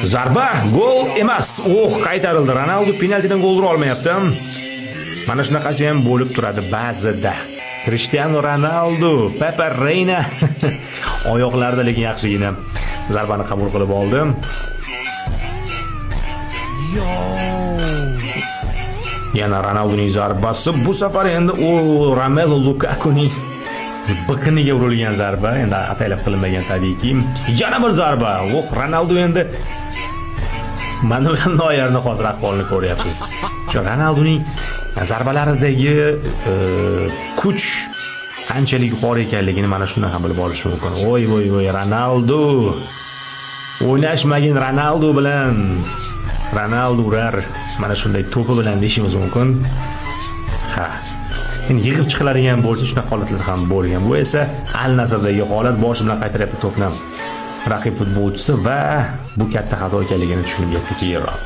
Zarba gol emas. Qaytarildi. Ronaldo penaltidan gol ura olmayapti. Mana shunaqasi ham bo'lib turadi ba'zida. Cristiano Ronaldo, Pepe Reina oyoqlarida lekin yaxshigina zarbani qabul qilib oldi. Yana Ronaldoning zarbasi, bu safar endi Romelu Lukakuning biqiniga urilgan zarba, endi ataylab qilinmagan tabiiyki. Yana bir zarba. Ronaldo endi Manuel Neuerni hozir ahvolini ko'ryapsiz. Ronaldoning zarbalaridagi kuch qanchalik yuqori ekanligini mana shundan ham bilib olish mumkin. Voy Ronaldo. O'ynashmagin Ronaldo bilan. Ronaldo urar mana shunday to'pi bilan deyishimiz mumkin. Endi yig'ib chiqiladigan bo'lsa shunaqa holatlar ham bo'lgan. Bu esa Al-Nasrdagi holat, boshi bilan qaytaryapti to'pni raqib futbolchisi va bu katta xato ekanligini tushunib yetdi keyinroq.